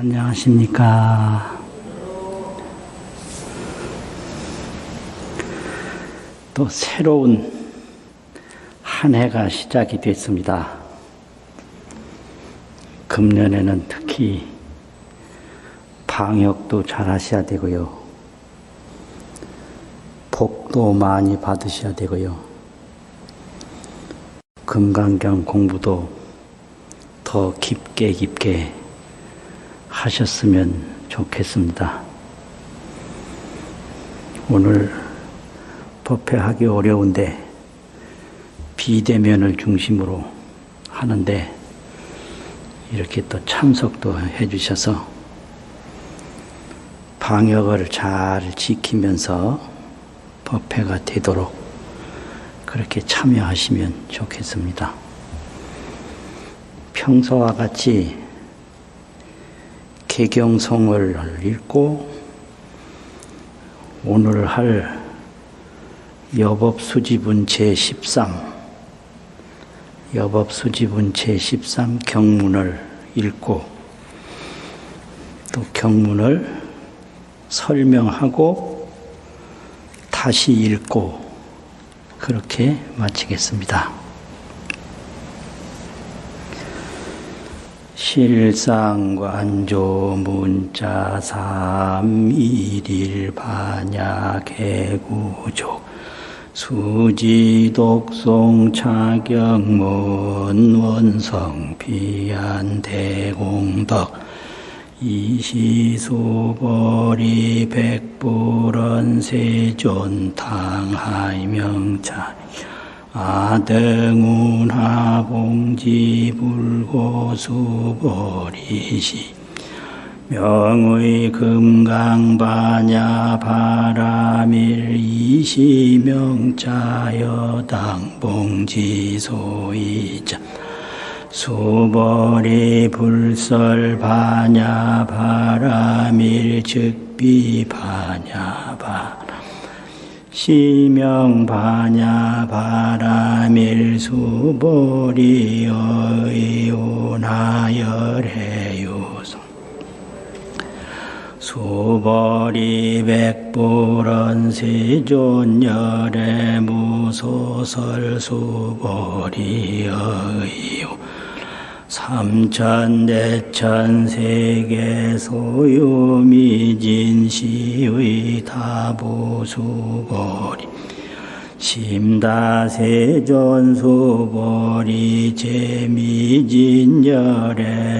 안녕하십니까. 또 새로운 한 해가 시작이 됐습니다. 금년에는 특히 방역도 잘 하셔야 되고요. 복도 많이 받으셔야 되고요. 금강경 공부도 더 깊게 하셨으면 좋겠습니다. 오늘 법회하기 어려운데 비대면을 중심으로 하는데 이렇게 또 참석도 해주셔서 방역을 잘 지키면서 법회가 되도록 그렇게 참여하시면 좋겠습니다. 평소와 같이 개경송을 읽고 오늘 할 여법수지분 제13 경문을 읽고 또 경문을 설명하고 다시 읽고 그렇게 마치겠습니다. 실상관조 문자 삼일일 반야개구족 수지독송 차경문 원성 비안 대공덕 이시소벌이 백불원 세존 탕하이명차 아등운하 봉지불고수보리시 명의 금강반야 바라밀 이시명자여당 봉지소이자 수보리 불설 반야 바라밀 즉비 반야 바람 시명 반야 바라밀 수보리 의운하열해유성 수보리 백불원 세존열애 무소설 수보리 의유 삼천대천 세계 소유미진시의 다부수보리 심다세존 수보리 제미진열애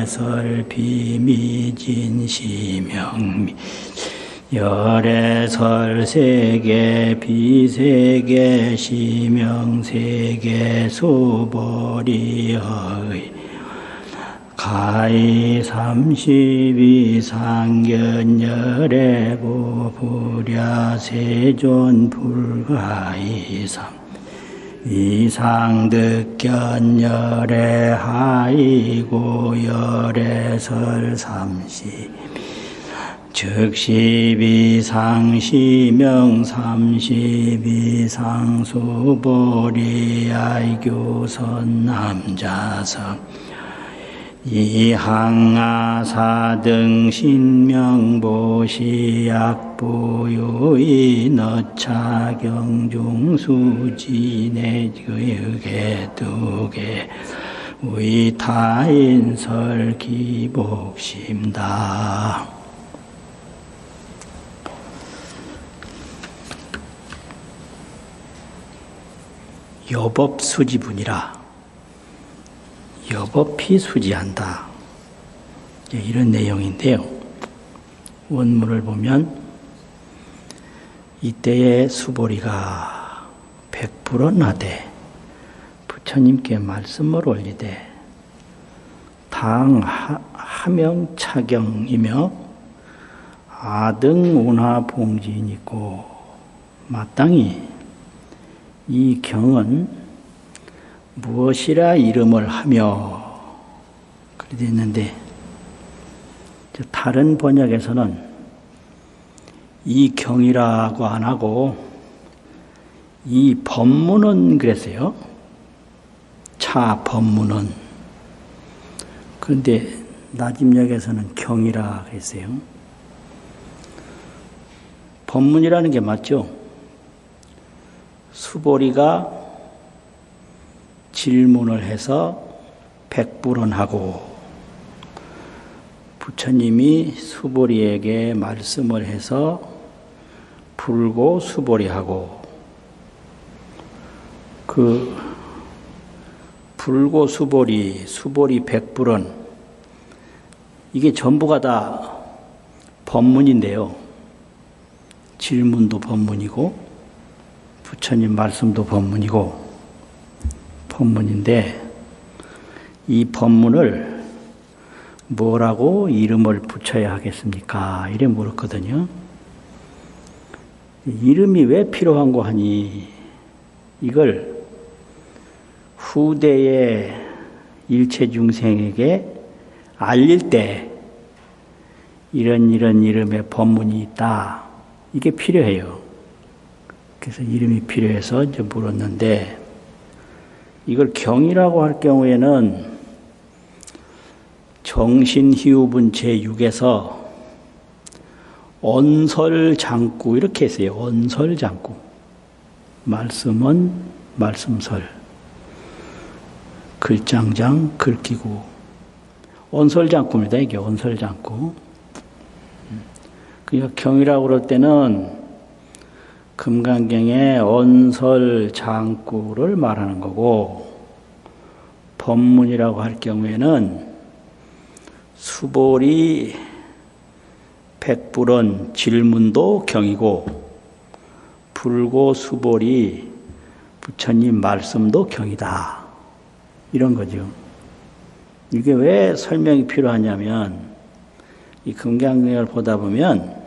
설비미진 시명미 열애설 세계 비세계 시명세계 수보리의 가히 32 상견열애고 불야세존 불가이삼 이상득견열애 하이고 열애설 30 즉십이상 시명 32상 수보리 아이교선 남자성 이항아사등 신명보시약부유이 너차경중수지내의계두계 위타인설 기복심다. 여법수지분이라 여법이 수지한다. 이런 내용인데요. 원문을 보면 이때의 수보리가 백불원 하되 부처님께 말씀을 올리되 당 하명차경이며 아등운하 봉지이니고 마땅히 이 경은 무엇이라 이름을 하며 그렇게 됐는데 다른 번역에서는 이 경이라고 안 하고 이 법문은 그랬어요. 차 법문은. 그런데 나집역에서는 경이라 했어요. 법문이라는 게 맞죠? 수보리가 질문을 해서 백불언하고 부처님이 수보리에게 말씀을 해서 불고 수보리하고 그 불고 수보리, 수보리 백불언 이게 전부가 다 법문인데요. 질문도 법문이고 부처님 말씀도 법문이고 법문인데 이 법문을 뭐라고 이름을 붙여야 하겠습니까? 이래 물었거든요. 이름이 왜 필요한고 하니 이걸 후대의 일체 중생에게 알릴 때 이런 이름의 법문이 있다. 이게 필요해요. 그래서 이름이 필요해서 이제 물었는데 이걸 경이라고 할 경우에는 정신희흡은 제6에서 언설장구 이렇게 했어요. 언설장구. 말씀은 말씀설. 글장장 글귀구. 언설장구입니다. 이게 언설장구. 그러니까 경이라고 그럴 때는 금강경의 언설장구를 말하는 거고 법문이라고 할 경우에는 수보리 백불언 질문도 경이고 불고 수보리 부처님 말씀도 경이다. 이런 거죠. 이게 왜 설명이 필요하냐면 이 금강경을 보다 보면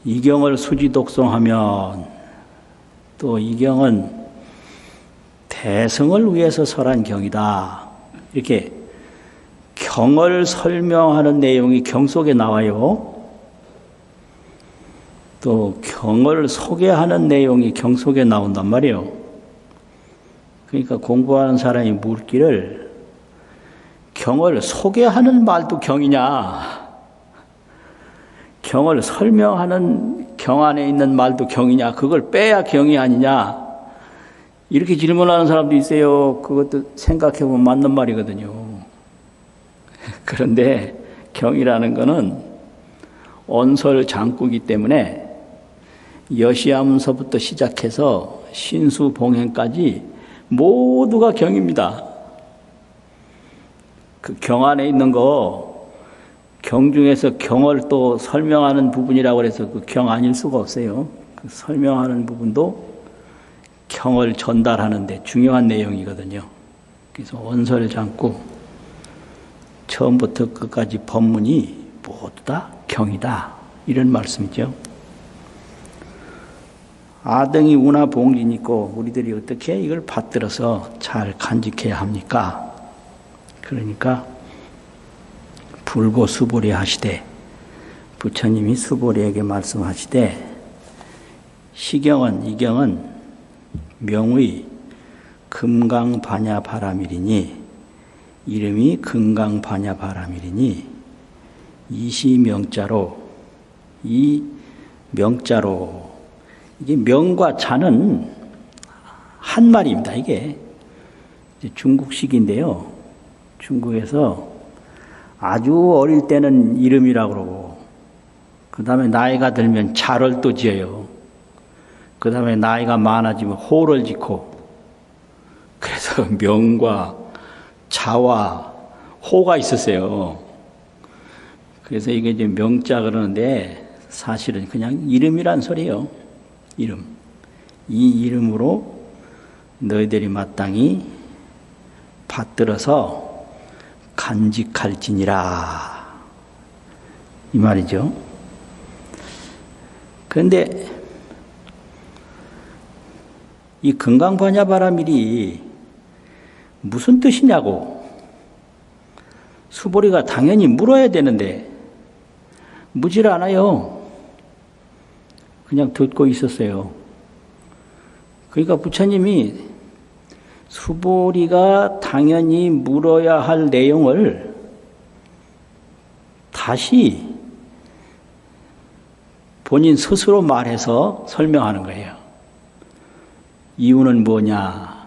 이 경을 수지독송하면 또 이 경은 대승을 위해서 설한 경이다. 이렇게 경을 설명하는 내용이 경 속에 나와요. 또 경을 소개하는 내용이 경 속에 나온단 말이에요. 그러니까 공부하는 사람이 묻기를 경을 소개하는 말도 경이냐? 경을 설명하는 경 안에 있는 말도 경이냐? 그걸 빼야 경이 아니냐? 이렇게 질문하는 사람도 있어요. 그것도 생각해보면 맞는 말이거든요. 그런데 경이라는 것은 언설장구이기 때문에 여시함서부터 시작해서 신수봉행까지 모두가 경입니다. 그 경 안에 있는 거 경 중에서 경을 또 설명하는 부분이라고 해서 그 경 아닐 수가 없어요. 그 설명하는 부분도 경을 전달하는데 중요한 내용이거든요. 그래서 언설장구 처음부터 끝까지 법문이 모두 다 경이다. 이런 말씀이죠. 아등이 운하 봉진이 있고 우리들이 어떻게 이걸 받들어서 잘 간직해야 합니까? 그러니까 불고 수보리 하시되 부처님이 수보리에게 말씀하시되 시경은 이 경은 명의 금강반야바라밀이니 이름이 금강반야바라밀이니 이시명자로 이 명자로 이게 명과 자는 한 말입니다. 이게 중국식인데요. 중국에서 아주 어릴 때는 이름이라고 그러고 그 다음에 나이가 들면 자를 또 지어요. 그 다음에 나이가 많아지면 호를 짓고 그래서 명과 자와 호가 있었어요. 그래서 이게 이제 명자 그러는데 사실은 그냥 이름이란 소리예요. 이름. 이 이름으로 너희들이 마땅히 받들어서 간직할지니라. 이 말이죠. 그런데 이 금강반야바라밀이 무슨 뜻이냐고 수보리가 당연히 물어야 되는데 묻질 않아요. 그냥 듣고 있었어요. 그러니까 부처님이 수보리가 당연히 물어야 할 내용을 다시 본인 스스로 말해서 설명하는 거예요. 이유는 뭐냐?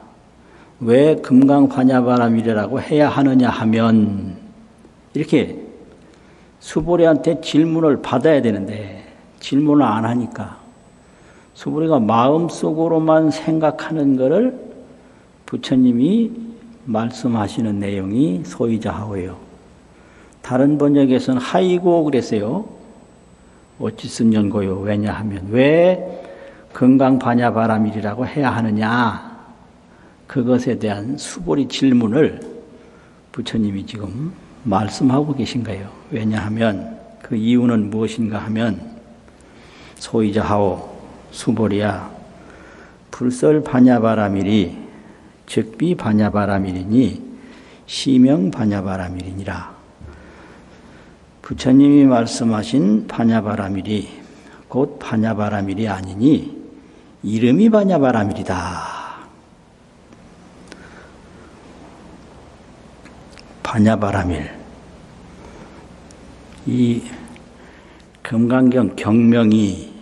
왜 금강반야바라밀이라고 해야 하느냐 하면 이렇게 수보리한테 질문을 받아야 되는데 질문을 안 하니까 수보리가 마음속으로만 생각하는 것을 부처님이 말씀하시는 내용이 소이자하오예요. 다른 번역에서는 하이고 그랬어요. 어찌 쓴 연고요. 왜냐하면 왜 금강반야바라밀이라고 해야 하느냐. 그것에 대한 수보리 질문을 부처님이 지금 말씀하고 계신 거예요. 왜냐하면 그 이유는 무엇인가 하면 소이자하오 수보리야 불설 반야바라밀이 즉비 반야바라밀이니 시명 반야바라밀이니라. 부처님이 말씀하신 반야바라밀이 곧 반야바라밀이 아니니 이름이 반야바라밀이다. 반야바라밀. 이 금강경 경명이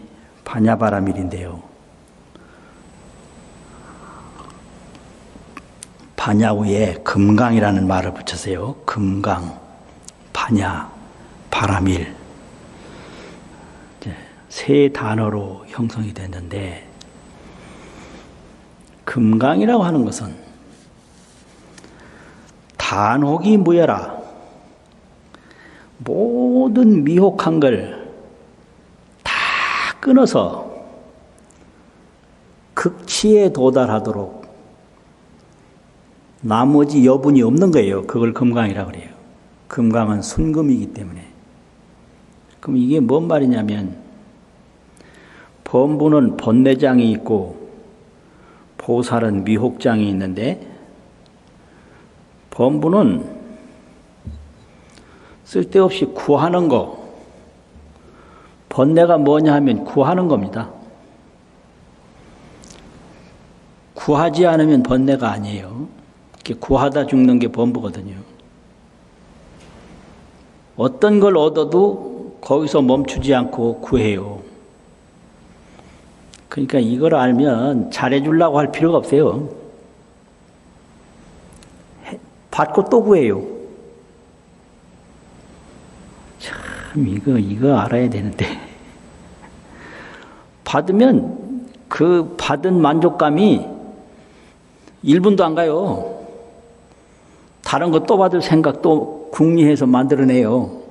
반야바라밀인데요. 반야후에 금강이라는 말을 붙였어요. 금강, 반야, 바라밀. 세 단어로 형성이 됐는데 금강이라고 하는 것은 단혹이 무여라. 모든 미혹한 걸 다 끊어서 극치에 도달하도록 나머지 여분이 없는 거예요. 그걸 금강이라고 그래요. 금강은 순금이기 때문에. 그럼 이게 뭔 말이냐면 범부는 번뇌장이 있고 보살은 미혹장이 있는데 범부는 쓸데없이 구하는 거, 번뇌가 뭐냐 하면 구하는 겁니다. 구하지 않으면 번뇌가 아니에요. 구하다 죽는 게 범부거든요. 어떤 걸 얻어도 거기서 멈추지 않고 구해요. 그러니까 이걸 알면 잘해주려고 할 필요가 없어요. 받고 또 구해요. 참 이거 알아야 되는데 받으면 그 받은 만족감이 1분도 안 가요. 다른 거 또 받을 생각 또 궁리해서 만들어내요.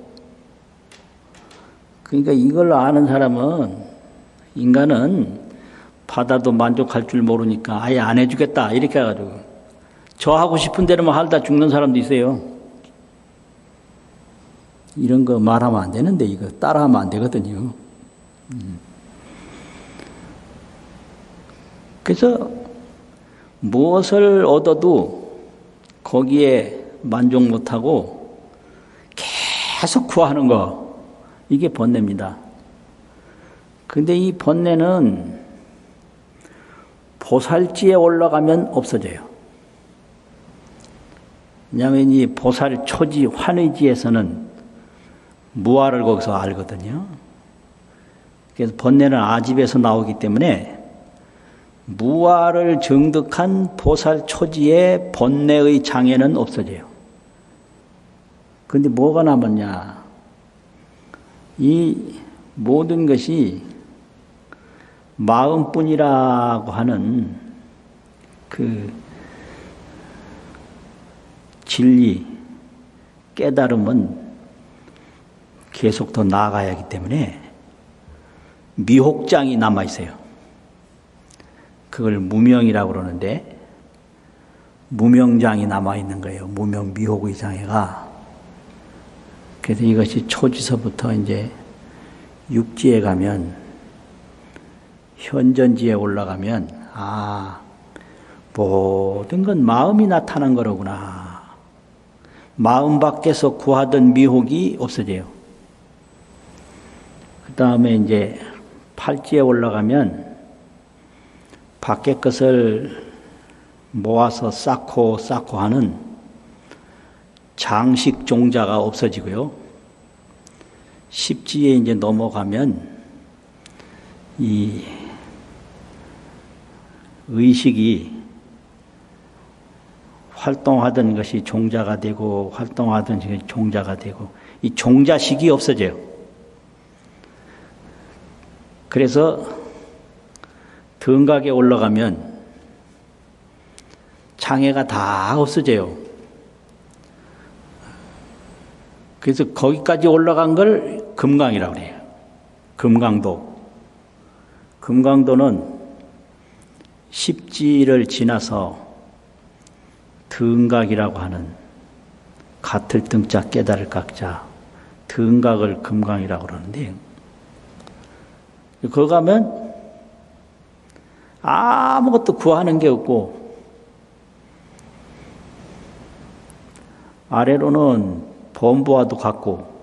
그러니까 이걸 아는 사람은 인간은 받아도 만족할 줄 모르니까 아예 안 해주겠다 이렇게 해가지고 저 하고 싶은 대로만 하다 죽는 사람도 있어요. 이런 거 말하면 안 되는데 이거 따라하면 안 되거든요. 그래서 무엇을 얻어도 거기에 만족 못하고 계속 구하는 거 이게 번뇌입니다. 근데 이 번뇌는 보살지에 올라가면 없어져요. 왜냐하면 이 보살 초지 환의지에서는 무아를 거기서 알거든요. 그래서 번뇌는 아집에서 나오기 때문에 무아를 정득한 보살 초지의 번뇌의 장애는 없어져요. 그런데 뭐가 남았냐? 이 모든 것이 마음뿐이라고 하는 그 진리, 깨달음은 계속 더 나아가야 하기 때문에 미혹장이 남아있어요. 그걸 무명이라고 그러는데 무명장이 남아있는 거예요. 무명 미혹의 장애가. 그래서 이것이 초지서부터 이제 육지에 가면 현전지에 올라가면 모든 건 마음이 나타난 거로구나. 마음 밖에서 구하던 미혹이 없어져요. 그 다음에 이제 팔지에 올라가면 밖의 것을 모아서 쌓고 하는 장식 종자가 없어지고요. 십지에 이제 넘어가면 이 의식이 활동하던 것이 종자가 되고 활동하던 것이 종자가 되고 이 종자식이 없어져요. 그래서 등각에 올라가면 장애가 다 없어져요. 그래서 거기까지 올라간 걸 금강이라고 해요. 금강도. 금강도는 십지를 지나서 등각이라고 하는 같을 등자 깨달을 각자 등각을 금강이라고 그러는데 거기 가면 아무것도 구하는 게 없고 아래로는 범부와도 같고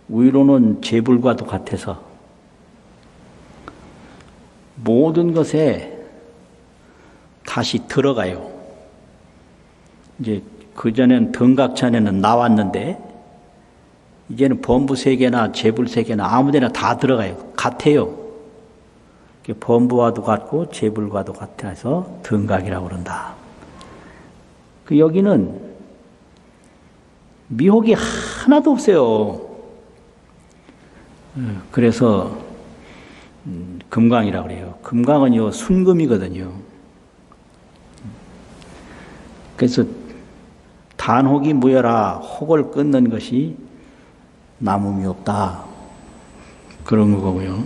위로는 재불과도 같아서 모든 것에 다시 들어가요. 이제 그전엔 등각천에는 나왔는데 이제는 범부세계나 재불세계나 아무데나 다 들어가요. 같아요. 범부와도 같고 재불과도 같아서 등각이라고 그런다. 그 여기는 미혹이 하나도 없어요. 그래서 금강이라고 그래요. 금강은요 순금이거든요. 그래서 단혹이 무여라 혹을 끊는 것이 남음이 없다. 그런 거고요.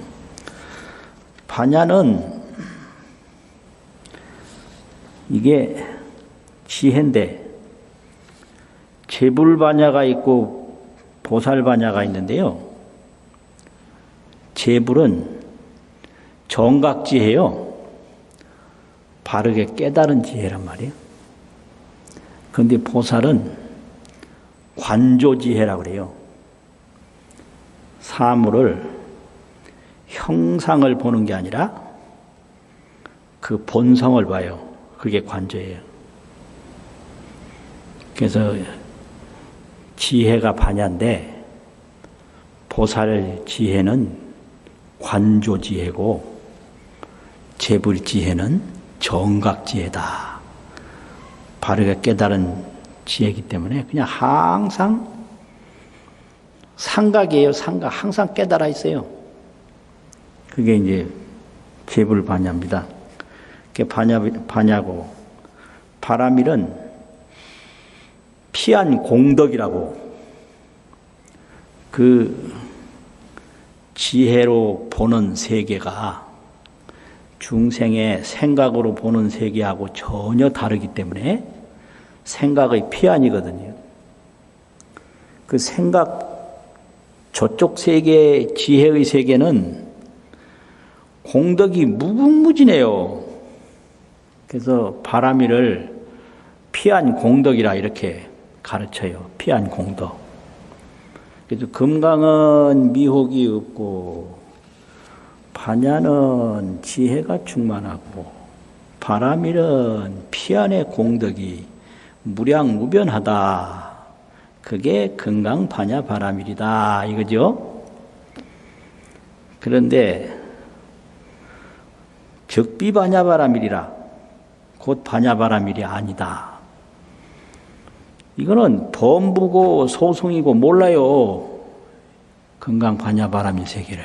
반야는 이게 지혜인데 재불반야가 있고 보살반야가 있는데요. 재불은 정각지혜요. 바르게 깨달은 지혜란 말이에요. 그런데 보살은 관조지혜라고 그래요. 사물을 형상을 보는 게 아니라 그 본성을 봐요. 그게 관조예요. 그래서 지혜가 반야인데 보살 지혜는 관조지혜고 재불지혜는 정각지혜다. 바르게 깨달은 지혜이기 때문에 그냥 항상 상각이에요. 상각. 항상 깨달아 있어요. 그게 이제 재불반야입니다. 그게 반야고 바라밀은 피한 공덕이라고 그 지혜로 보는 세계가 중생의 생각으로 보는 세계하고 전혀 다르기 때문에 생각의 피안이거든요. 그 생각, 저쪽 세계, 지혜의 세계는 공덕이 무궁무진해요. 그래서 바라밀을 피안 공덕이라 이렇게 가르쳐요. 피안 공덕. 그래서 금강은 미혹이 없고 반야는 지혜가 충만하고 바라밀은 피안의 공덕이 무량무변하다. 그게 금강 반야 바라밀이다. 이거죠. 그런데 적비 반야 바라밀이라 곧 반야 바라밀이 아니다. 이거는 범부고 소승이고 몰라요. 금강 반야 바라밀 세계를.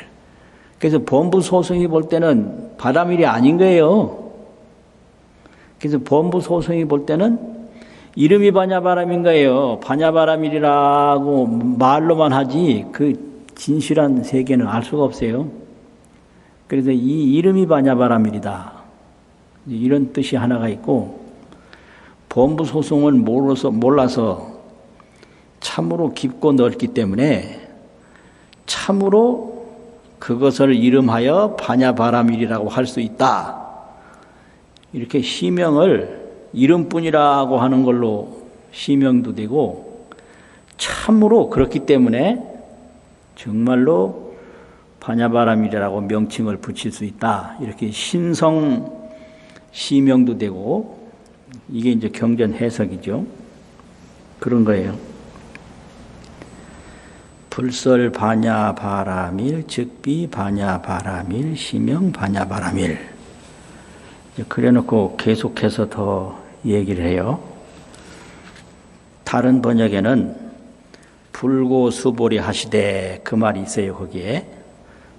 그래서 범부 소승이 볼 때는 바라밀이 아닌 거예요. 그래서 범부 소승이 볼 때는 이름이 반야바람인 거예요. 반야바람이라고 말로만 하지 그 진실한 세계는 알 수가 없어요. 그래서 이 이름이 반야바람이다. 이런 뜻이 하나가 있고 범부 소승은 몰라서 참으로 깊고 넓기 때문에 참으로 그것을 이름하여 반야바람이라고 할 수 있다. 이렇게 시명을 이름뿐이라고 하는 걸로 시명도 되고 참으로 그렇기 때문에 정말로 반야바람이라고 명칭을 붙일 수 있다. 이렇게 신성 시명도 되고 이게 이제 경전 해석이죠. 그런 거예요. 불설 반야 바라밀, 즉비 반야 바라밀, 시명 반야 바라밀. 그래 놓고 계속해서 더 얘기를 해요. 다른 번역에는 불고 수보리 하시되, 그 말이 있어요. 거기에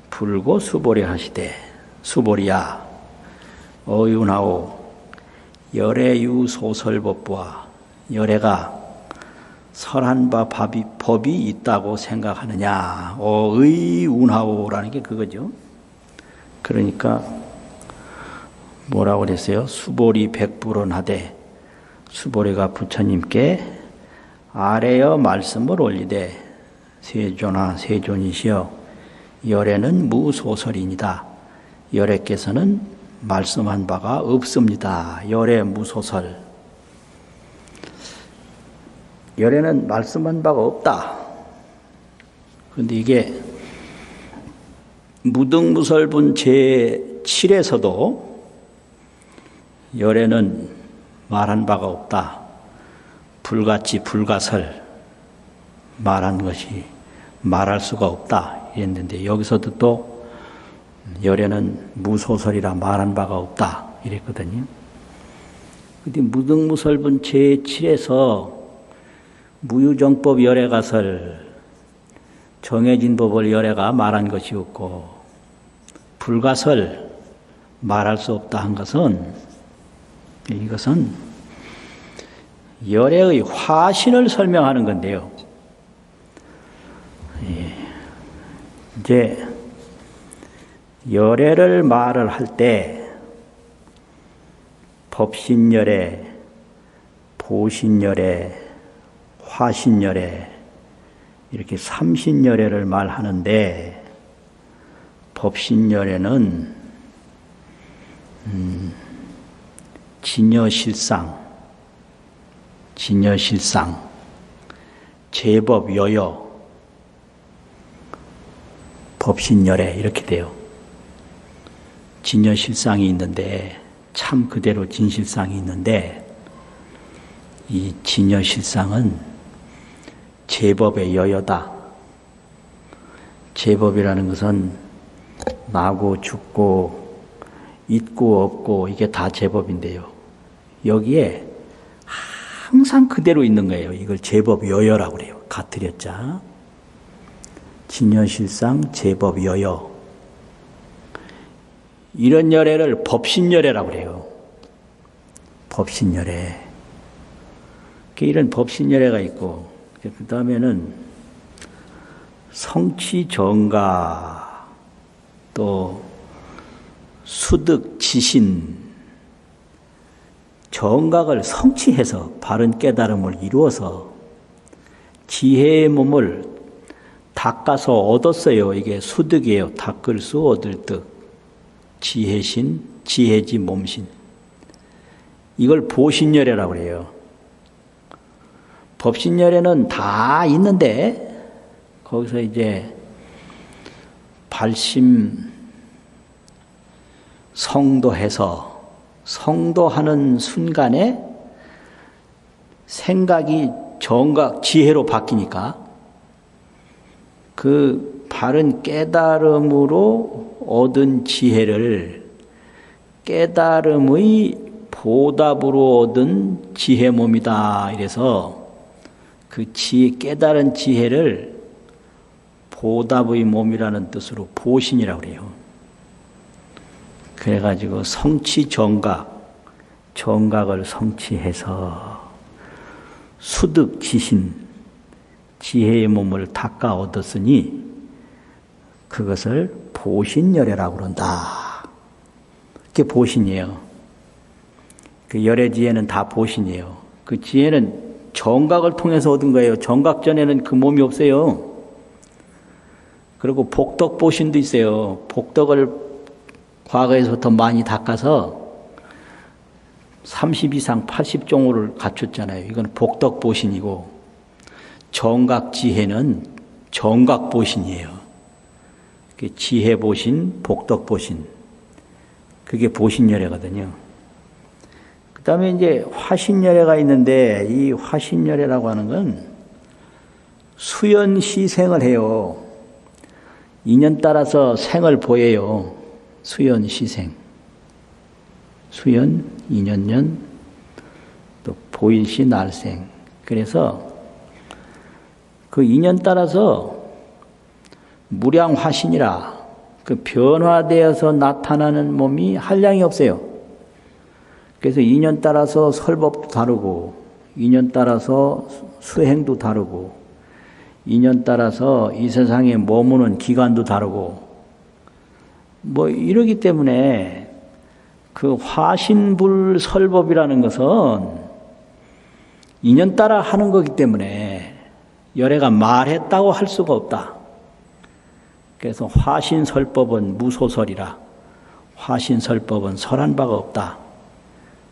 불고 수보리 하시되, 수보리야 어윤하오 열애유 소설법부와, 열애가 설한 바 법이 있다고 생각하느냐. 의운하오라는 게 그거죠. 그러니까 뭐라고 그랬어요? 수보리 백불언하되, 수보리가 부처님께 아래여 말씀을 올리되, 세존아 세존이시여 열애는 무소설이니다. 열애께서는 말씀한 바가 없습니다. 열애 무소설. 열애는 말씀한 바가 없다. 그런데 이게 무등무설분 제7에서도 열애는 말한 바가 없다. 불같이 불가설 말한 것이 말할 수가 없다 이랬는데, 여기서도 또 열애는 무소설이라 말한 바가 없다 이랬거든요. 근데 무등무설분 제7에서 무유정법 열애가설, 정해진 법을 열애가 말한 것이 없고, 불가설 말할 수 없다 한 것은, 이것은 열애의 화신을 설명하는 건데요. 이제 열애를 말을 할 때 법신열애, 보신열애, 화신열애 이렇게 삼신열애를 말하는데, 법신열애는 진여실상, 제법 여여, 법신열애 이렇게 돼요. 진여실상이 있는데, 참 그대로 진실상이 있는데, 이 진여실상은 제법의 여여다. 제법이라는 것은 나고 죽고 있고 없고 이게 다 제법인데요. 여기에 항상 그대로 있는 거예요. 이걸 제법 여여라고 그래요. 가트렸자. 진여실상 제법 여여. 이런 열애를 법신열애라고 그래요. 법신열애. 이런 법신열애가 있고, 그 다음에는 성취정가, 또 수득지신, 정각을 성취해서 바른 깨달음을 이루어서 지혜의 몸을 닦아서 얻었어요. 이게 수득이에요. 닦을 수 얻을 득. 지혜신, 지혜지 몸신. 이걸 보신열애라고 해요. 법신열애는 다 있는데, 거기서 이제 발심 성도해서, 성도하는 순간에 생각이 정각, 지혜로 바뀌니까 그 바른 깨달음으로 얻은 지혜를 깨달음의 보답으로 얻은 지혜 몸이다. 이래서 그 깨달은 지혜를 보답의 몸이라는 뜻으로 보신이라고 그래요. 그래가지고 성취정각, 정각을 성취해서 수득지신, 지혜의 몸을 닦아 얻었으니 그것을 보신열애라고 그런다. 그게 보신이에요. 그 열애 지혜는 다 보신이에요. 그 지혜는 정각을 통해서 얻은 거예요. 정각 전에는 그 몸이 없어요. 그리고 복덕 보신도 있어요. 복덕을 과거에서부터 많이 닦아서 30 이상 80종호를 갖췄잖아요. 이건 복덕 보신이고, 정각 지혜는 정각 보신이에요. 지혜 보신, 복덕 보신. 그게 보신열애거든요. 그 다음에 이제 화신열애가 있는데, 이 화신열애라고 하는 건 수연시생을 해요. 인연 따라서 생을 보여요. 수연시생. 수연, 인연년, 또 보일시 날생. 그래서 그 인연 따라서 무량화신이라 그 변화되어서 나타나는 몸이 한량이 없어요. 그래서 인연 따라서 설법도 다르고, 인연 따라서 수행도 다르고, 인연 따라서 이 세상에 머무는 기간도 다르고, 뭐 이러기 때문에 그 화신불 설법이라는 것은 인연 따라 하는 거기 때문에 열애가 말했다고 할 수가 없다. 그래서 화신설법은 무소설이라, 화신설법은 설한 바가 없다.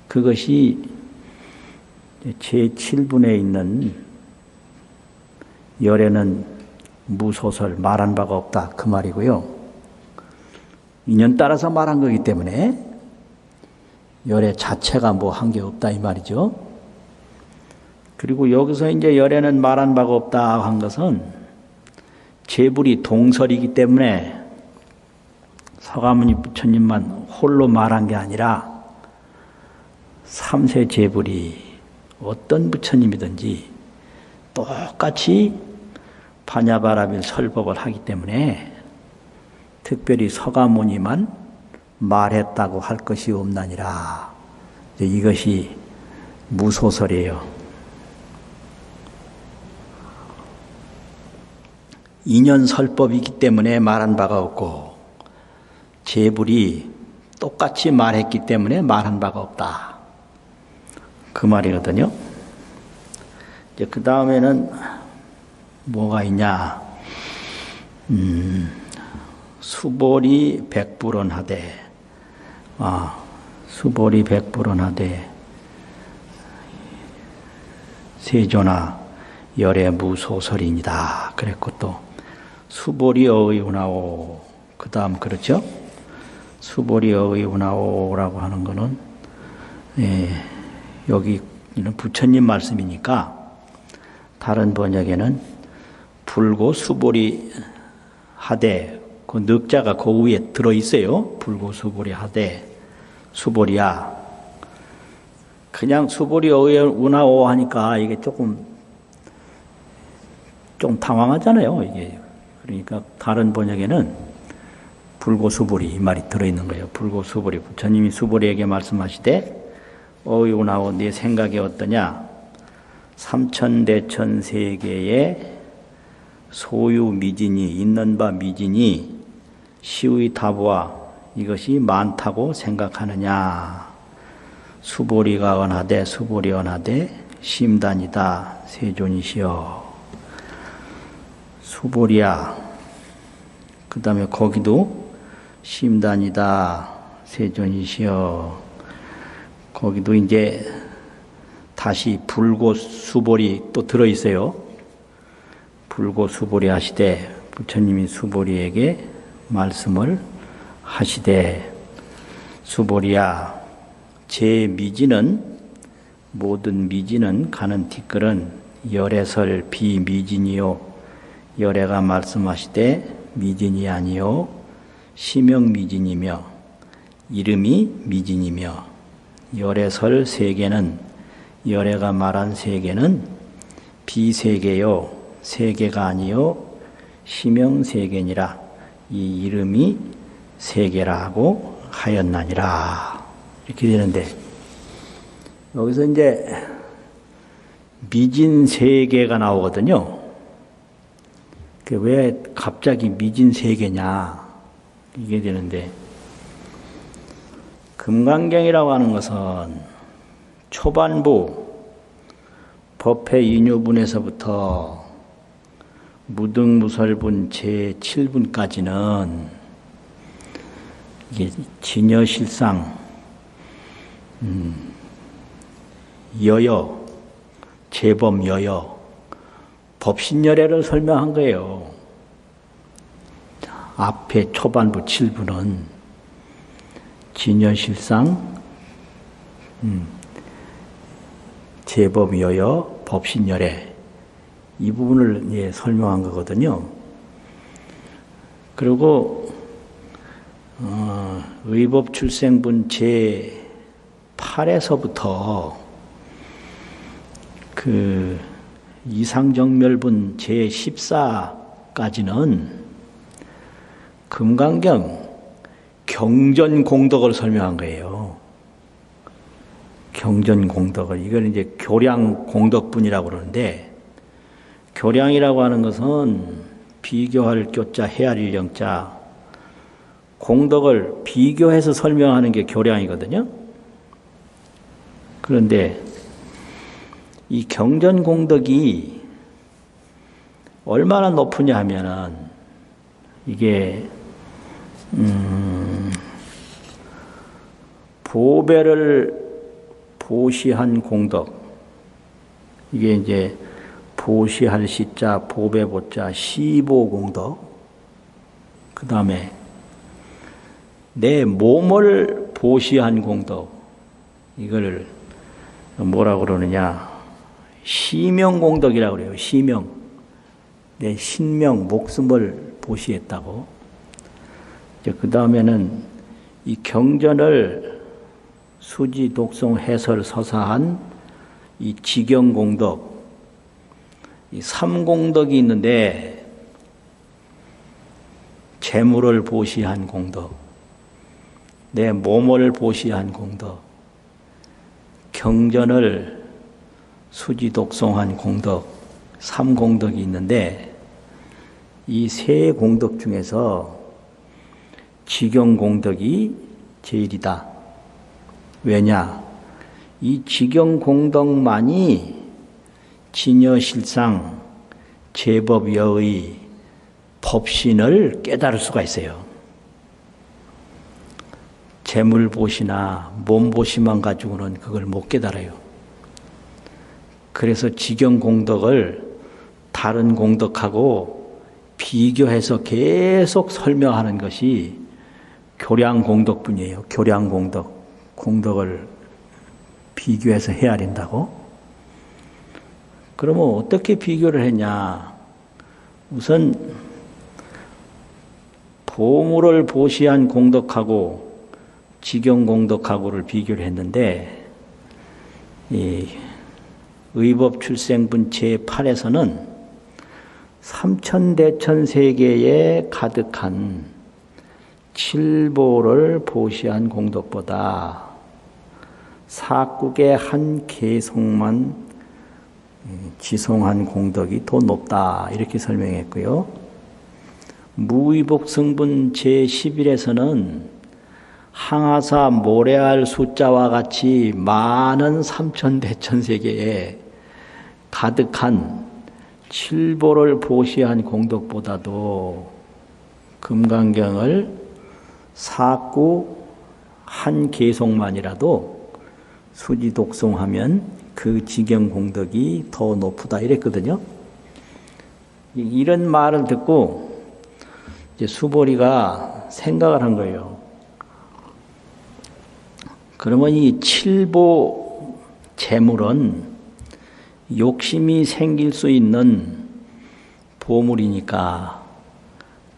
그것이 제7분에 있는 열애는 무소설, 말한 바가 없다. 그 말이고요. 인연 따라서 말한 거기 때문에 열애 자체가 뭐 한 게 없다 이 말이죠. 그리고 여기서 이제 열애는 말한 바가 없다 한 것은 제불이 동설이기 때문에 서가모니 부처님만 홀로 말한 게 아니라 삼세 제불이 어떤 부처님이든지 똑같이 반야바라밀 설법을 하기 때문에 특별히 서가모니만 말했다고 할 것이 없나니라. 이것이 무소설이에요. 인연설법이기 때문에 말한 바가 없고 제불이 똑같이 말했기 때문에 말한 바가 없다. 그 말이거든요. 이제 그 다음에는 뭐가 있냐? 수보리 백불언하되, 수보리 백불언하되 세존아 열애 무소설이니다. 그랬고 또 수보리 어의운하오. 그 다음 그렇죠? 수보리 어의운하오라고 하는 거는 여기는 부처님 말씀이니까 다른 번역에는 불고 수보리 하되, 그 늑자가 그 위에 들어있어요. 불고 수보리 하되, 수보리야. 그냥 수보리 어의운하오 하니까 이게 좀 당황하잖아요, 이게. 그러니까 다른 번역에는 불고수보리 이 말이 들어있는 거예요. 불고수보리. 부처님이 수보리에게 말씀하시되 어이오나오 네 생각이 어떠냐? 삼천대천 세계에 소유 미진이 있는 바 미진이 시의 다부와 이것이 많다고 생각하느냐? 수보리가 언하되 수보리 언하되 심단이다 세존이시여. 수보리야. 그 다음에 거기도 심단이다 세존이시여. 거기도 이제 다시 불고수보리 또 들어있어요. 불고수보리 하시되 부처님이 수보리에게 말씀을 하시되 수보리야 제 미진은 모든 미진은 가는 티끌은 열애설 비미진이요 열애가 말씀하시되 미진이 아니요 시명미진이며 이름이 미진이며 열애설 세계는 열애가 말한 세계는 비세계요 세계가 아니요 시명세계니라 이 이름이 세계라고 하였나니라. 이렇게 되는데 여기서 이제 미진세계가 나오거든요. 왜 갑자기 미진세계냐 이게 되는데 금강경이라고 하는 것은 초반부 법회 인유분에서부터 무등무설분 제7분까지는 이게 진여실상 여여 재범여여 법신열애를 설명한 거예요. 앞에 초반부 7부는 진여실상 재범여여 법신열애 이 부분을 설명한 거거든요. 그리고 의법출생분 제8에서부터 그 이상정멸분 제14까지는 금강경 경전공덕을 설명한 거예요. 경전공덕을. 이걸 이제 교량공덕분이라고 그러는데, 교량이라고 하는 것은 비교할 교자, 헤아릴 영자, 공덕을 비교해서 설명하는 게 교량이거든요. 그런데 이 경전공덕이 얼마나 높으냐 하면은 이게 보배를 보시한 공덕, 이게 이제 보시할 시자, 보배보자, 시보공덕, 그 다음에 내 몸을 보시한 공덕, 이걸 뭐라고 그러느냐, 시명공덕이라고 그래요. 시명, 내 신명, 목숨을 보시했다고. 그 다음에는 이 경전을 수지, 독송, 해설, 서사한 이 지경공덕, 이 삼공덕이 있는데, 재물을 보시한 공덕, 내 몸을 보시한 공덕, 경전을 수지, 독송한 공덕, 삼공덕이 있는데, 이 세 공덕 중에서 지경공덕이 제일이다. 왜냐? 이 지경공덕만이 진여실상 제법여의 법신을 깨달을 수가 있어요. 재물보시나 몸보시만 가지고는 그걸 못 깨달아요. 그래서 지경공덕을 다른 공덕하고 비교해서 계속 설명하는 것이 교량공덕뿐이에요. 교량공덕. 공덕을 비교해서 헤아린다고? 그러면 어떻게 비교를 했냐? 우선 보물을 보시한 공덕하고 지경공덕하고를 비교를 했는데, 이 의법출생분 제8에서는 삼천대천세계에 가득한 칠보를 보시한 공덕보다 사국의 한 개성만 지송한 공덕이 더 높다, 이렇게 설명했고요. 무의복성분 제11에서는 항아사 모래알 숫자와 같이 많은 삼천대천세계에 가득한 칠보를 보시한 공덕보다도 금강경을 사구 한 개송만이라도 수지 독송하면 그 지경공덕이 더 높다, 이랬거든요. 이런 말을 듣고 이제 수보리가 생각을 한 거예요. 그러면 이 칠보 재물은 욕심이 생길 수 있는 보물이니까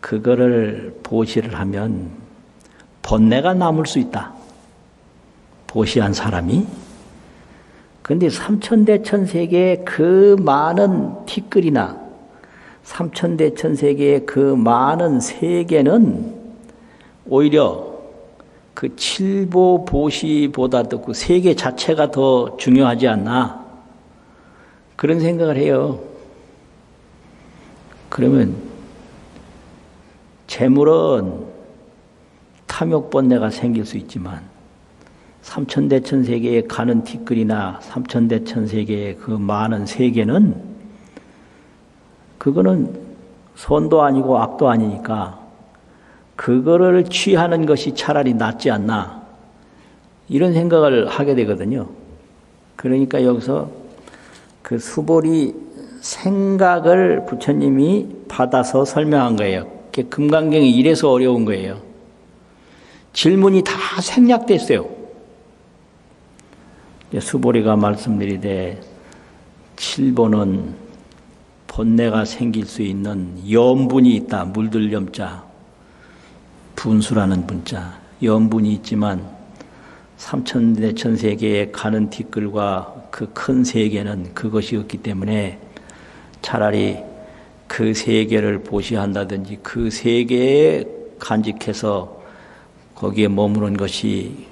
그거를 보시를 하면 번뇌가 남을 수 있다. 보시한 사람이. 그런데 삼천대천세계의 그 많은 티끌이나 삼천대천세계의 그 많은 세계는 오히려 그 칠보 보시보다도 그 세계 자체가 더 중요하지 않나, 그런 생각을 해요. 그러면 재물은 탐욕번뇌가 생길 수 있지만 삼천대천세계에 가는 티끌이나 삼천대천세계의 그 많은 세계는 그거는 선도 아니고 악도 아니니까 그거를 취하는 것이 차라리 낫지 않나, 이런 생각을 하게 되거든요. 그러니까 여기서 그 수보리 생각을 부처님이 받아서 설명한 거예요. 금강경이 이래서 어려운 거예요. 질문이 다 생략됐어요. 수보리가 말씀드리되 칠보는 번뇌가 생길 수 있는 염분이 있다. 물들 염자, 분수라는 분자. 염분이 있지만 삼천대천 세계에 가는 티끌과 그 큰 세계는 그것이 없기 때문에 차라리 그 세계를 보시한다든지 그 세계에 간직해서 거기에 머무는 것이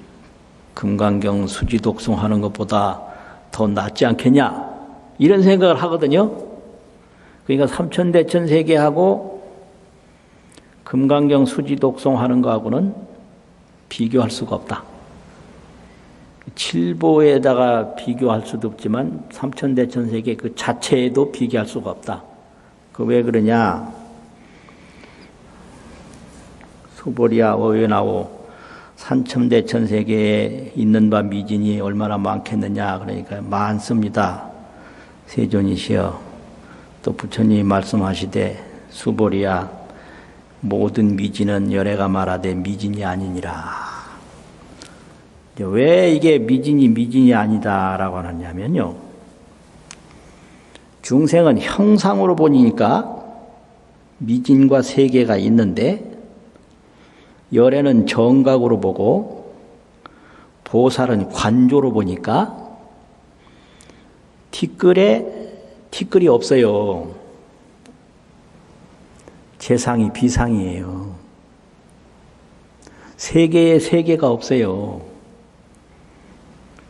금강경 수지독송하는 것보다 더 낫지 않겠냐 이런 생각을 하거든요. 그러니까 삼천대천 세계하고 금강경 수지독송하는 거하고는 비교할 수가 없다. 칠보에다가 비교할 수도 없지만 삼천대천 세계 그 자체에도 비교할 수가 없다. 그 왜 그러냐? 수보리야 어연하오 삼천대천 세계에 있는 바 미진이 얼마나 많겠느냐. 그러니까 많습니다. 세존이시여 또 부처님이 말씀하시되 수보리야 모든 미진은 열애가 말하되 미진이 아니니라. 왜 이게 미진이 아니다라고 하냐면요. 중생은 형상으로 보니까 미진과 세계가 있는데 열애는 정각으로 보고 보살은 관조로 보니까 티끌이 없어요. 재상이 비상이에요. 세계에 세계가 없어요.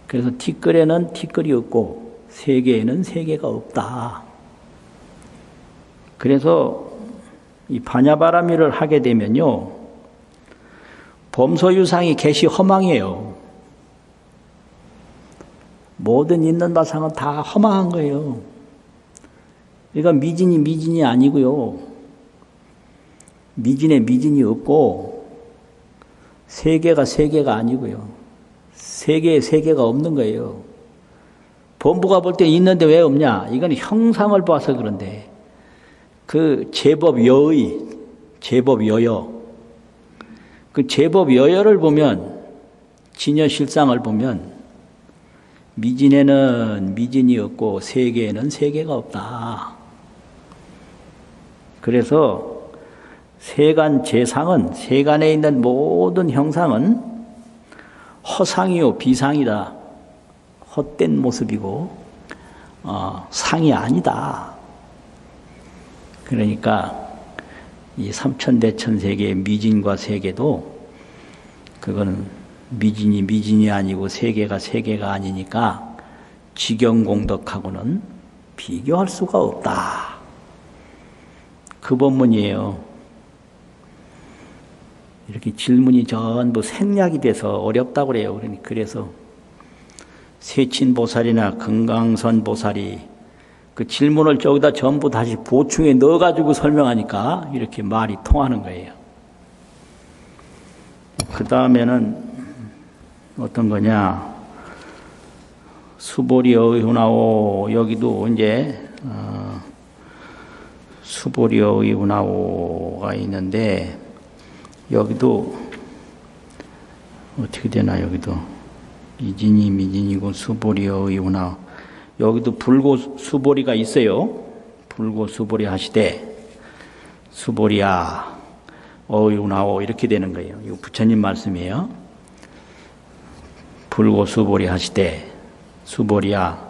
그래서 티끌에는 티끌이 없고 세계에는 세계가 없다. 그래서 이 반야바라밀을 하게 되면요. 범소유상이 개시 허망이에요. 모든 있는 바상은 다 허망한 거예요. 그러니까 미진이 아니고요. 미진에 미진이 없고 세계가 아니고요. 세계에 세계가 없는 거예요. 범부가 볼 때 있는데 왜 없냐? 이건 형상을 봐서 그런데 그 제법여여 그 제법여여를 보면 진여실상을 보면 미진에는 미진이 없고 세계에는 세계가 없다. 그래서 세간 재상은 세간에 있는 모든 형상은 허상이요 비상이다. 헛된 모습이고 상이 아니다. 그러니까 이 삼천대천 세계의 미진과 세계도 그거는 미진이 아니고 세계가 아니니까 직영공덕하고는 비교할 수가 없다. 그 법문이에요. 이렇게 질문이 전부 생략이 돼서 어렵다고 그래요. 그래서 세친보살이나 금강선보살이 그 질문을 저기다 전부 다시 보충해 넣어가지고 설명하니까 이렇게 말이 통하는 거예요. 그 다음에는 어떤 거냐? 수보리 어이훈하오. 여기도 이제 수보리 어이훈하오가 있는데 여기도 어떻게 되나? 여기도 미진이 미진이고 수보리 어이훈하오. 여기도 불고 수보리가 있어요. 불고 수보리 하시되 수보리야 어이훈하오 이렇게 되는 거예요. 이거 부처님 말씀이에요. 불고 수보리 하시되 수보리야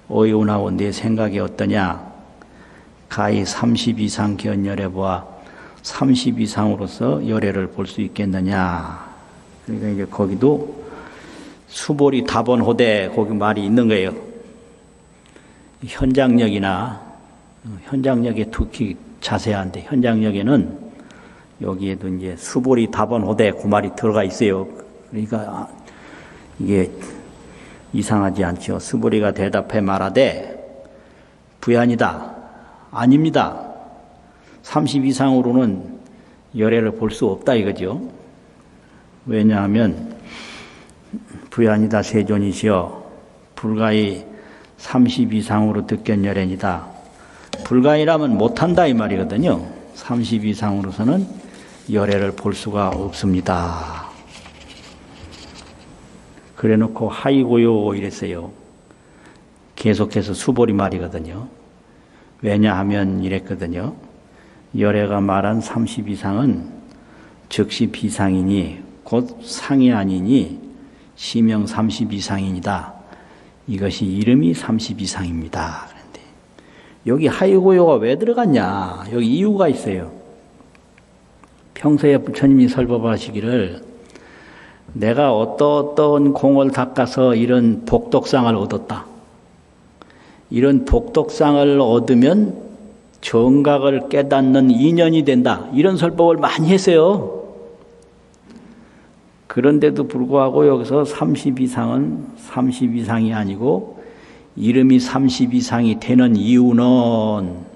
어이훈하오 내 생각이 어떠냐? 가히 30 이상 견열해 보아 30 이상으로서 열애를 볼 수 있겠느냐? 그러니까 이제 거기도 수보리 답원호대 거기 말이 있는 거예요. 현장력에 특히 자세한데 현장력에는 여기에도 이제 수보리 답원호대 그 말이 들어가 있어요. 그러니까 이게 이상하지 않죠. 수보리가 대답해 말하되 부연이다. 아닙니다. 30 이상으로는 열애를 볼 수 없다 이거죠. 왜냐하면 부연이다 세존이시여 불가히 30 이상으로 득견열애니다. 불가이라면 못한다 이 말이거든요. 30 이상으로서는 열애를 볼 수가 없습니다. 그래 놓고 하이고요 이랬어요. 계속해서 수보리 말이거든요. 왜냐하면 이랬거든요. 열애가 말한 30 이상은 즉시 비상이니 곧 상이 아니니 시명 30 이상이니다. 이것이 이름이 30 이상입니다. 그런데 여기 하이고요가 왜 들어갔냐? 여기 이유가 있어요. 평소에 부처님이 설법하시기를 내가 어떤 공을 닦아서 이런 복덕상을 얻었다. 이런 복덕상을 얻으면 정각을 깨닫는 인연이 된다. 이런 설법을 많이 했어요. 그런데도 불구하고 여기서 30 이상은 30 이상이 아니고 이름이 30 이상이 되는 이유는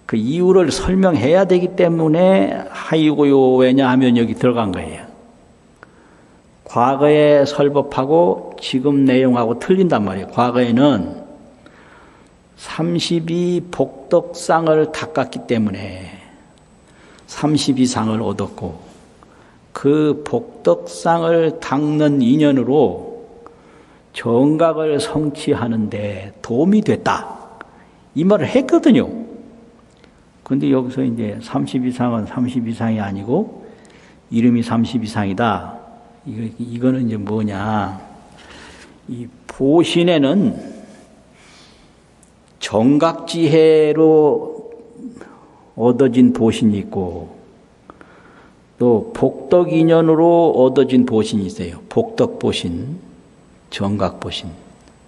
그 이유를 설명해야 되기 때문에 하이고요 왜냐하면 여기 들어간 거예요. 과거에 설법하고 지금 내용하고 틀린단 말이에요. 과거에는 30이 복덕상을 닦았기 때문에 30 이상을 얻었고 그 복덕상을 닦는 인연으로 정각을 성취하는데 도움이 됐다. 이 말을 했거든요. 그런데 여기서 이제 30 이상은 30 이상이 아니고 이름이 30 이상이다. 이거는 이제 뭐냐. 이 보신에는 정각지혜로 얻어진 보신이 있고 또 복덕인연으로 얻어진 보신이 있어요. 복덕보신, 정각보신.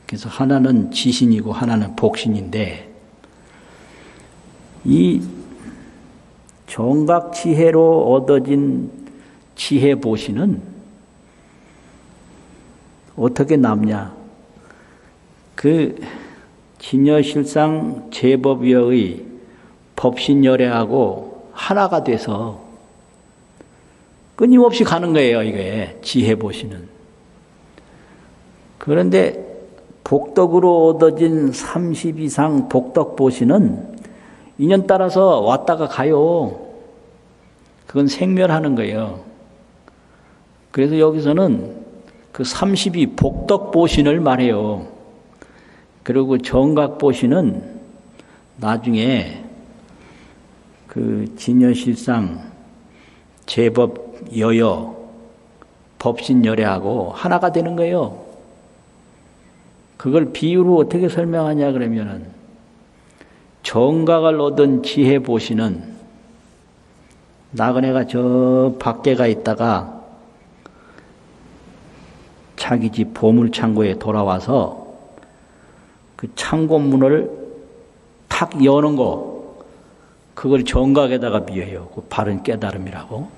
그래서 하나는 지신이고 하나는 복신인데 이 정각지혜로 얻어진 지혜보신은 어떻게 남냐? 그 진여실상 제법위의 법신열애하고 하나가 돼서 끊임없이 가는 거예요. 이게 지혜보시는. 그런데 복덕으로 얻어진 30 이상 복덕보시는 인연 따라서 왔다가 가요. 그건 생멸하는 거예요. 그래서 여기서는 그 30이 복덕보신을 말해요. 그리고 정각보신은 나중에 그 진여실상 제법 여여 법신열애하고 하나가 되는 거예요. 그걸 비유로 어떻게 설명하냐 그러면은 정각을 얻은 지혜보신은 나그네가 저 밖에 가 있다가 자기 집 보물창고에 돌아와서 그 창고문을 탁 여는 거 그걸 정각에다가 비유해요. 그 바른 깨달음이라고.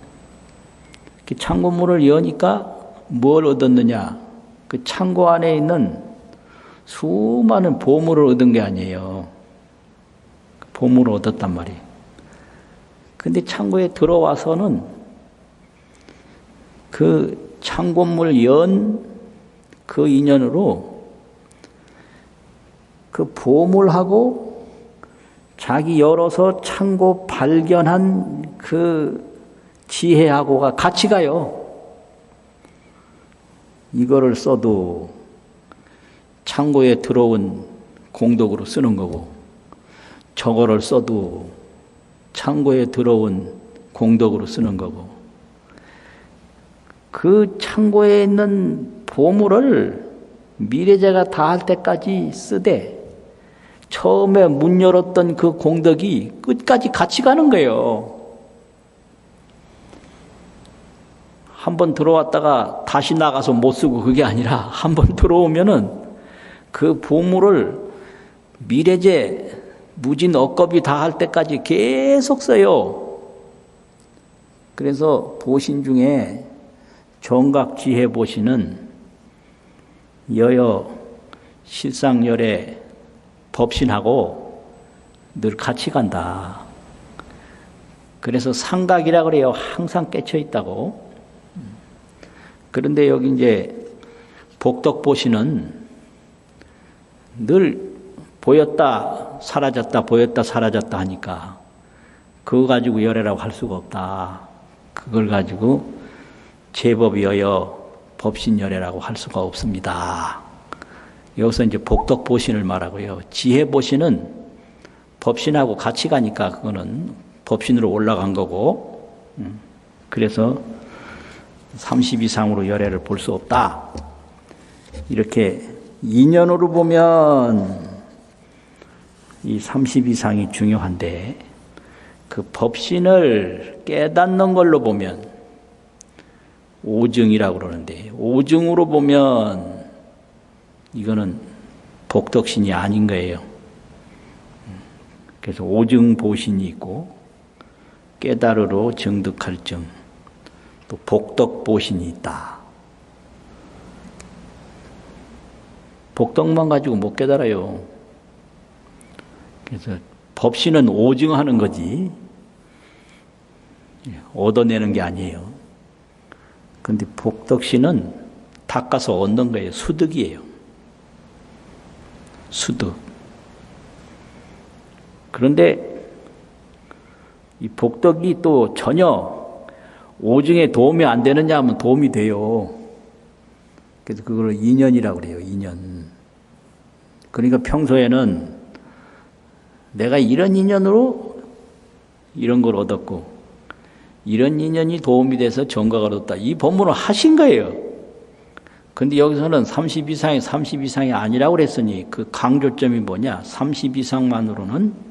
그 창고문을 여니까 뭘 얻었느냐? 그 창고 안에 있는 수많은 보물을 얻은 게 아니에요. 보물을 얻었단 말이에요. 근데 창고에 들어와서는 그 창고문을 연 그 인연으로 그 보물하고 자기 열어서 창고 발견한 그 지혜하고가 같이 가요. 이거를 써도 창고에 들어온 공덕으로 쓰는 거고 저거를 써도 창고에 들어온 공덕으로 쓰는 거고 그 창고에 있는 보물을 미래제가 다 할 때까지 쓰되 처음에 문 열었던 그 공덕이 끝까지 같이 가는 거예요. 한번 들어왔다가 다시 나가서 못 쓰고 그게 아니라 한번 들어오면은 그 보물을 미래제 무진 억겁이 다 할 때까지 계속 써요. 그래서 보신 중에 정각지혜 보신은 여여 실상열애 법신하고 늘 같이 간다. 그래서 상각이라 그래요. 항상 깨쳐 있다고. 그런데 여기 이제 복덕보신은 늘 보였다 사라졌다 보였다 사라졌다 하니까 그거 가지고 열애라고 할 수가 없다. 그걸 가지고 제법여여 법신열애라고 할 수가 없습니다. 여기서 이제 복덕보신을 말하고요. 지혜보신은 법신하고 같이 가니까 그거는 법신으로 올라간 거고, 그래서 30 이상으로 열애를 볼 수 없다. 이렇게 인연으로 보면 이 30 이상이 중요한데, 그 법신을 깨닫는 걸로 보면 오증이라고 그러는데, 오증으로 보면 이거는 복덕신이 아닌 거예요. 그래서 오증보신이 있고, 깨달으로 정득할 정, 또 복덕보신이 있다. 복덕만 가지고 못 깨달아요. 그래서 법신은 오증하는 거지, 얻어내는 게 아니에요. 근데 복덕신은 닦아서 얻는 거예요. 수득이에요. 수득. 그런데 이 복덕이 또 전혀 오증에 도움이 안 되느냐 하면 도움이 돼요. 그래서 그걸 인연이라고 그래요. 인연. 그러니까 평소에는 내가 이런 인연으로 이런 걸 얻었고, 이런 인연이 도움이 돼서 정각을 얻었다. 이 법문을 하신 거예요. 근데 여기서는 30 이상이 아니라고 그랬으니 그 강조점이 뭐냐? 30 이상만으로는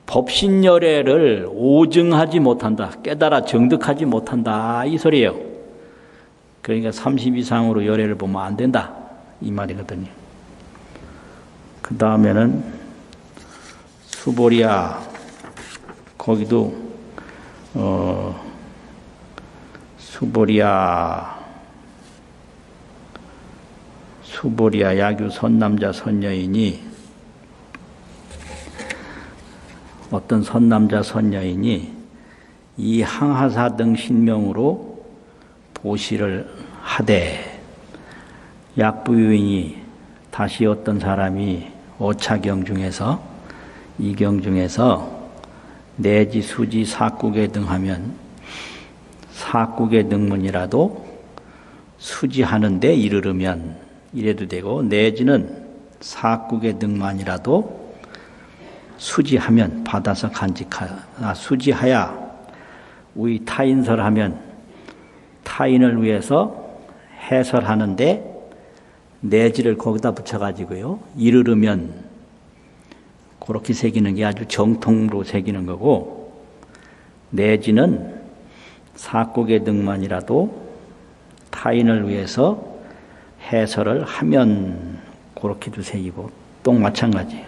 법신열애를 오증하지 못한다. 깨달아 정득하지 못한다. 이 소리예요. 그러니까 30 이상으로 열애를 보면 안 된다. 이 말이거든요. 그 다음에는 수보리야. 거기도 수보리야 야규 선남자 선여인이, 어떤 선남자 선여인이 이 항하사 등 신명으로 보시를 하되, 약부유인이 다시 어떤 사람이 오차경 중에서, 이경 중에서 내지 수지 사국에 등하면 사국의 등문이라도 수지하는데 이르르면 이래도 되고, 내지는 사국의 등만이라도 수지하면 받아서 간직하야, 수지하야 우리 타인설하면 타인을 위해서 해설하는데 내지를 거기다 붙여가지고요, 이르르면 그렇게 새기는 게 아주 정통으로 새기는 거고, 내지는 사국의 등만이라도 타인을 위해서 해설을 하면 그렇게도 새기고, 또 마찬가지예요.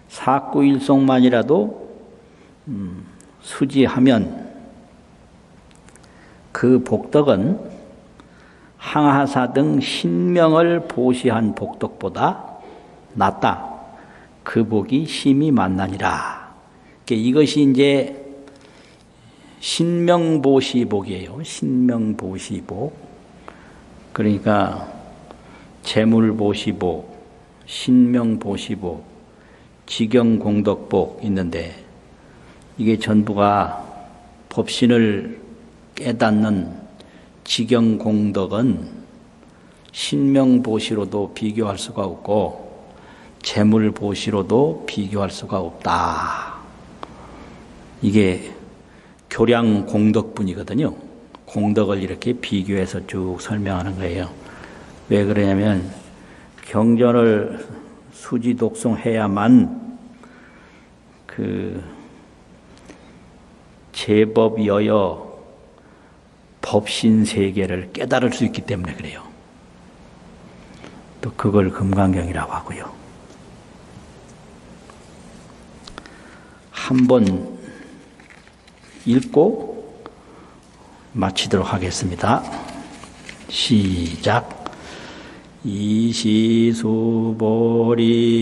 사구일송만이라도 수지하면 그 복덕은 항하사 등 신명을 보시한 복덕보다 낫다. 그 복이 심히 만나니라. 이것이 이제 신명보시복이에요. 신명보시복. 그러니까 재물보시복, 신명보시복, 지경공덕복 있는데, 이게 전부가 법신을 깨닫는 지경공덕은 신명보시로도 비교할 수가 없고 재물보시로도 비교할 수가 없다. 이게 교량공덕분이거든요. 공덕을 이렇게 비교해서 쭉 설명하는 거예요. 왜 그러냐면 경전을 수지 독송해야만 그 제법 여여 법신 세계를 깨달을 수 있기 때문에 그래요. 또 그걸 금강경이라고 하고요. 한번 읽고 마치도록 하겠습니다. 시작. 이시수보리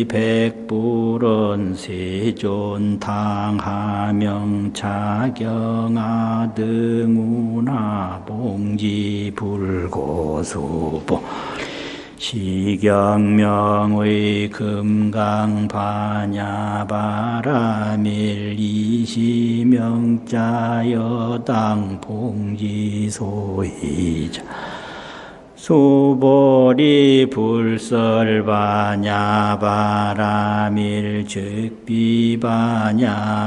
백불은 세존 당하명 차경아 등우나 봉지 불고수보 시경명의 금강반야바라밀 이시명자 여당 봉지소이자 수보리 불설바냐 바라밀 즉비바냐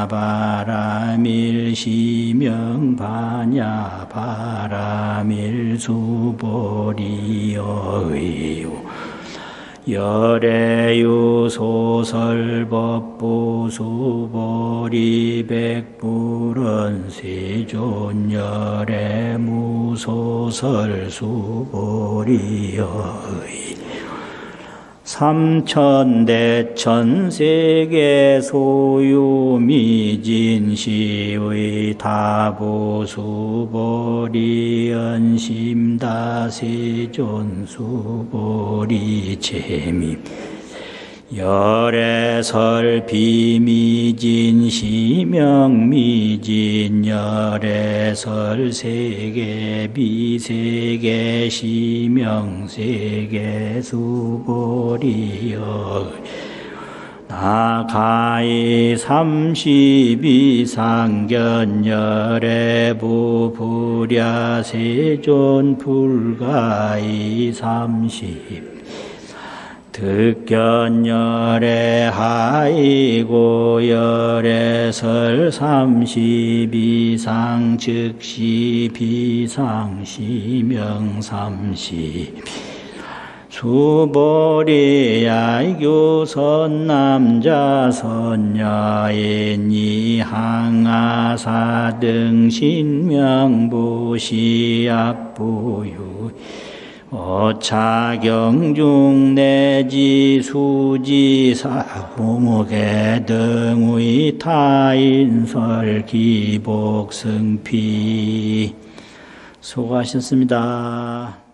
바라밀 시명바냐 바라밀 수보리여의요 열애유 소설법부 수보리 백불은 세존 열애무 소설 수보리여의 삼천대천 세계 소유 미진시의 다부 수보리 연심다 세존 수보리 재미 열애설 비미진 시명미진 열애설 세계 비세계 시명세계 수보리여 나가이 32상견 열애부 불야 세존 불가이 30 득견열애 하이고 열애설 32상 즉시 비상 시명 30 수보리 야이교 선남자 선여인 이항아사 등 신명부 시약부유 어차경중 내지 수지사 공옥의 등의 타인설 기복승피 수고하셨습니다.